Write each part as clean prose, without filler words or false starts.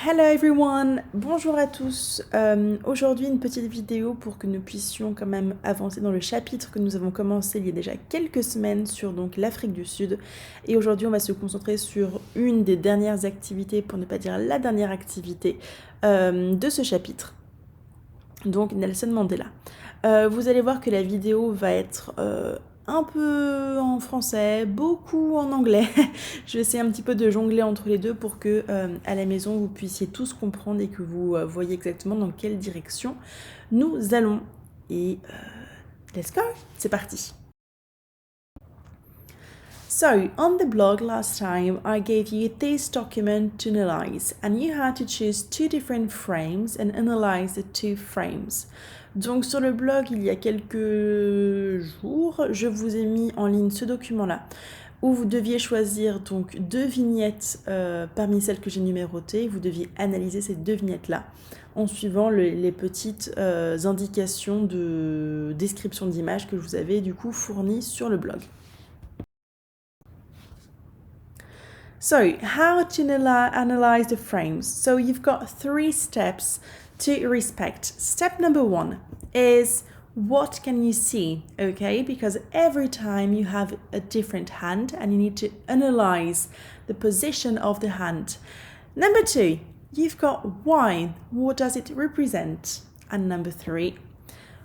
Hello everyone, bonjour à tous. Aujourd'hui une petite vidéo pour que nous puissions quand même avancer dans le chapitre que nous avons commencé il y a déjà quelques semaines sur donc l'Afrique du Sud. Et aujourd'hui on va se concentrer sur une des dernières activités, pour ne pas dire la dernière activité de ce chapitre. Donc Nelson Mandela. Vous allez voir que la vidéo va être un peu en français, beaucoup en anglais. Je vais essayer un petit peu de jongler entre les deux pour que à la maison vous puissiez tous comprendre et que vous voyez exactement dans quelle direction nous allons. Et let's go, c'est parti. So, on the blog last time, I gave you this document to analyze, and you had to choose two different frames and analyze the two frames. Donc sur le blog, il y a quelques jours, je vous ai mis en ligne ce document-là, où vous deviez choisir donc deux vignettes parmi celles que j'ai numérotées. Vous deviez analyser ces deux vignettes-là en suivant les petites indications de description d'image que je vous avais du coup fournies sur le blog. So, how to analyze the frames? So, you've got 3 steps to respect. Step number 1 is what can you see? Okay, because every time you have a different hand and you need to analyze the position of the hand. Number 2, you've got why. What does it represent? And number 3,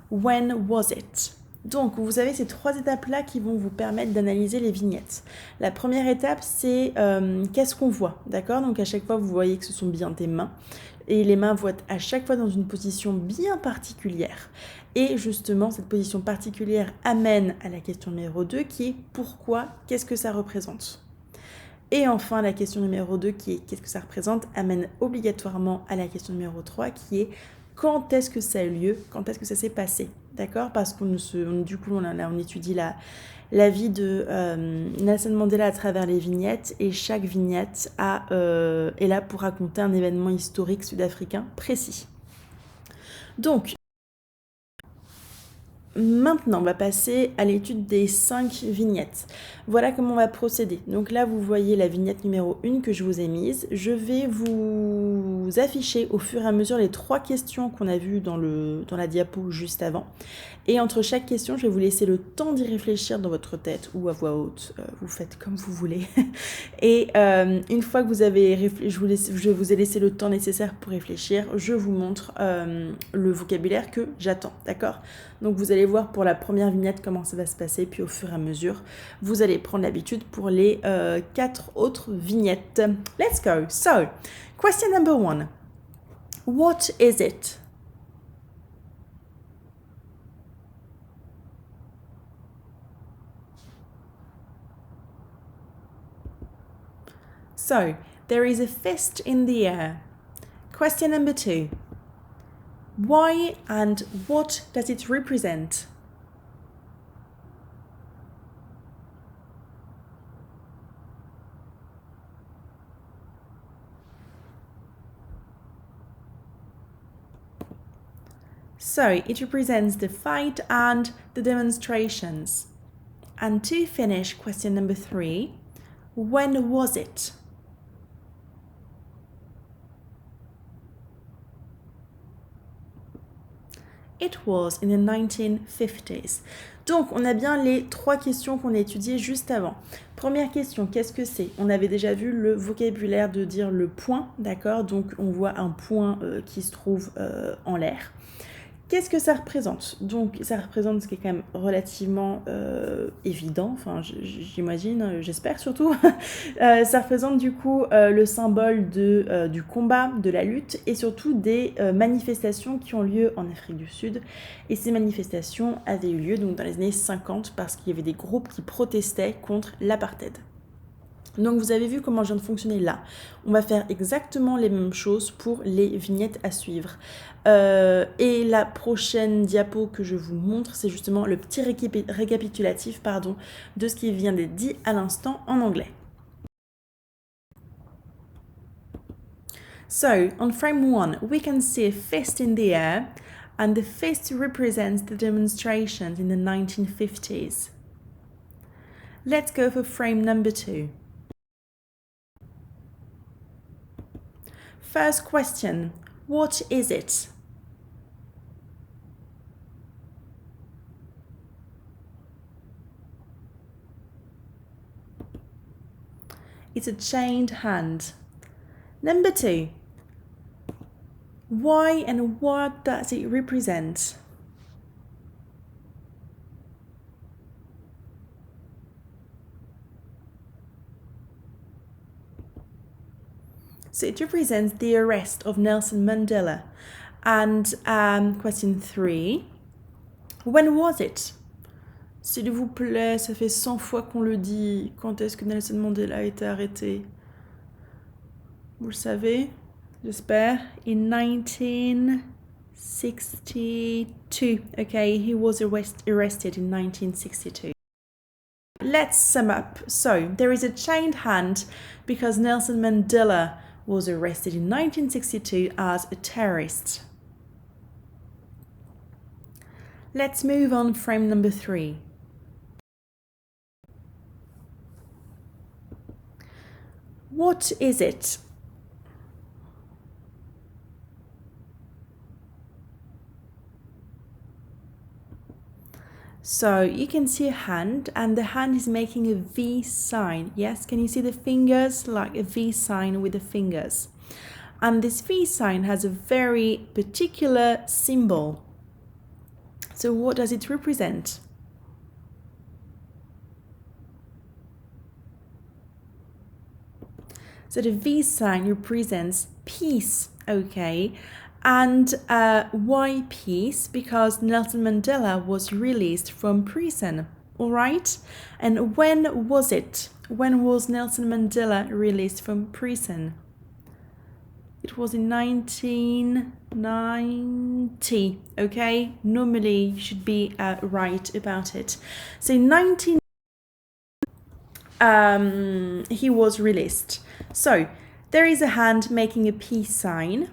when was it? Donc, vous avez ces 3 étapes-là qui vont vous permettre d'analyser les vignettes. La première étape, c'est qu'est-ce qu'on voit, d'accord? Donc, à chaque fois, vous voyez que ce sont bien des mains. Et les mains vont être à chaque fois dans une position bien particulière. Et justement, cette position particulière amène à la question numéro 2 qui est pourquoi, qu'est-ce que ça représente? Et enfin, la question numéro 2 qui est qu'est-ce que ça représente amène obligatoirement à la question numéro 3 qui est quand est-ce que ça a eu lieu, quand est-ce que ça s'est passé, d'accord? Parce qu'on du coup, on étudie la vie de Nelson Mandela à travers les vignettes et chaque vignette est là pour raconter un événement historique sud-africain précis. Donc, maintenant, on va passer à l'étude des 5 vignettes. Voilà comment on va procéder. Donc là, vous voyez la vignette numéro 1 que je vous ai mise. Je vais vous afficher au fur et à mesure les 3 questions qu'on a vues dans la diapo juste avant. Et entre chaque question, je vais vous laisser le temps d'y réfléchir dans votre tête ou à voix haute. Vous faites comme vous voulez. Et une fois que vous avez je vous ai laissé le temps nécessaire pour réfléchir, je vous montre le vocabulaire que j'attends. D'accord? Donc vous allez voir pour la première vignette comment ça va se passer. Puis au fur et à mesure, vous allez prendre l'habitude pour les 4 autres vignettes. Let's go. So, question number 1. What is it? So, there is a fist in the air. Question number 2. Why and what does it represent? So, it represents the fight and the demonstrations. And to finish, question number 3. When was it? It was in the 1950s. Donc, on a bien les 3 questions qu'on a étudiées juste avant. Première question, qu'est-ce que c'est? On avait déjà vu le vocabulaire de dire le point, d'accord? Donc, on voit un point qui se trouve en l'air. Qu'est-ce que ça représente? Donc, ça représente ce qui est quand même relativement évident, enfin, j'imagine, j'espère surtout. Ça représente du coup le symbole du combat, de la lutte et surtout des manifestations qui ont lieu en Afrique du Sud. Et ces manifestations avaient eu lieu donc, dans les années 50 parce qu'il y avait des groupes qui protestaient contre l'apartheid. Donc vous avez vu comment je viens de fonctionner là. On va faire exactement les mêmes choses pour les vignettes à suivre. Et la prochaine diapo que je vous montre, c'est justement le petit récapitulatif de ce qui vient d'être dit à l'instant en anglais. So, on frame 1, we can see a fist in the air, and the fist represents the demonstrations in the 1950s. Let's go for frame number 2. first question, what is it? It's a chained hand. Number 2, why and what does it represent? So it represents the arrest of Nelson Mandela. And question 3, when was it? S'il vous plaît, ça fait 100 fois qu'on le dit. Quand est-ce que Nelson Mandela a été arrêté? Vous le savez, j'espère. In 1962. Okay, he was arrested in 1962. Let's sum up. So, there is a chained hand because Nelson Mandela was arrested in 1962 as a terrorist. Let's move on frame number 3. What is it? So you can see a hand and the hand is making a V sign. Yes, can you see the fingers? Like a V sign with the fingers. And this V sign has a very particular symbol. So what does it represent? So the V sign represents peace, okay? And why peace? Because Nelson Mandela was released from prison, all right? And when was it? When was Nelson Mandela released from prison? It was in 1990, okay? Normally you should be right about it. So in 1990, he was released. So there is a hand making a peace sign.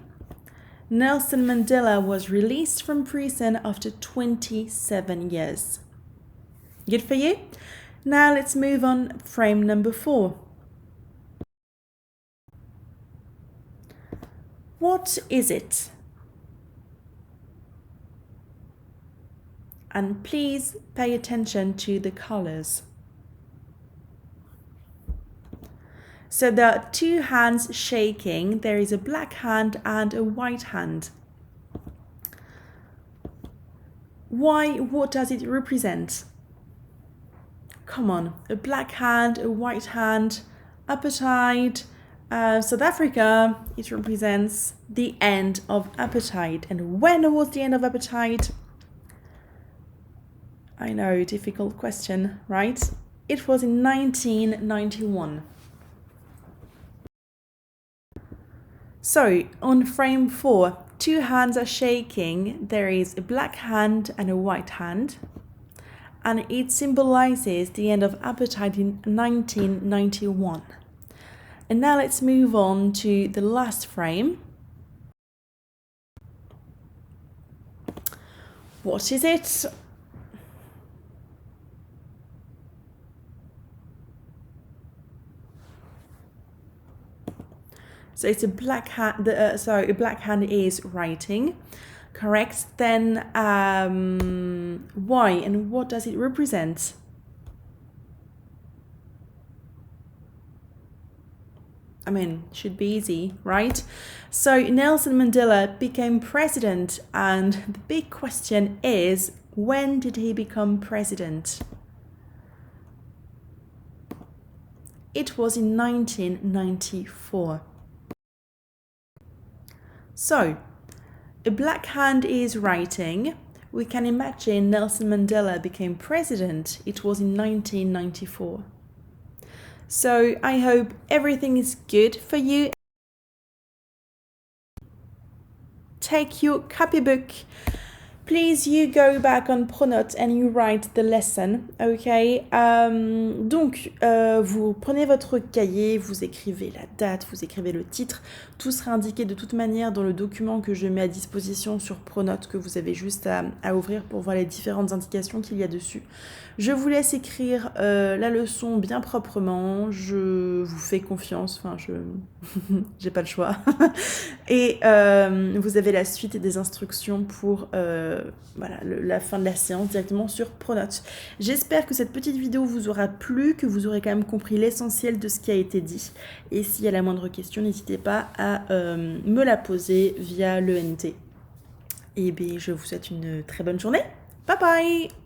Nelson Mandela was released from prison after 27 years. Good for you? Now let's move on frame number 4. What is it? And please pay attention to the colors. So there are 2 hands shaking. There is a black hand and a white hand. Why? What does it represent? Come on, a black hand, a white hand, apartheid. South Africa, it represents the end of apartheid. And when was the end of apartheid? I know, difficult question, right? It was in 1991. So, on frame 4, 2 hands are shaking. There is a black hand and a white hand. And it symbolizes the end of apartheid in 1991. And now let's move on to the last frame. What is it? So it's a black hand. A black hand is writing, correct? Then why and what does it represent? I mean, should be easy, right? So Nelson Mandela became president, and the big question is, when did he become president? It was in 1994. So, a black hand is writing. We can imagine Nelson Mandela became president. It was in 1994. So, I hope everything is good for you. Take your copybook. Please, you go back on Prenez and you write the lesson, okay? Donc, vous prenez votre cahier, vous écrivez la date, vous écrivez le titre. Tout sera indiqué de toute manière dans le document que je mets à disposition sur Prenez, que vous avez juste à ouvrir pour voir les différentes indications qu'il y a dessus. Je vous laisse écrire la leçon bien proprement. Je vous fais confiance, enfin je j'ai pas le choix. Et vous avez la suite des instructions pour voilà, la fin de la séance directement sur Pronote. J'espère que cette petite vidéo vous aura plu, que vous aurez quand même compris l'essentiel de ce qui a été dit. Et s'il y a la moindre question, n'hésitez pas à me la poser via l'ENT. Et bien, je vous souhaite une très bonne journée. Bye bye!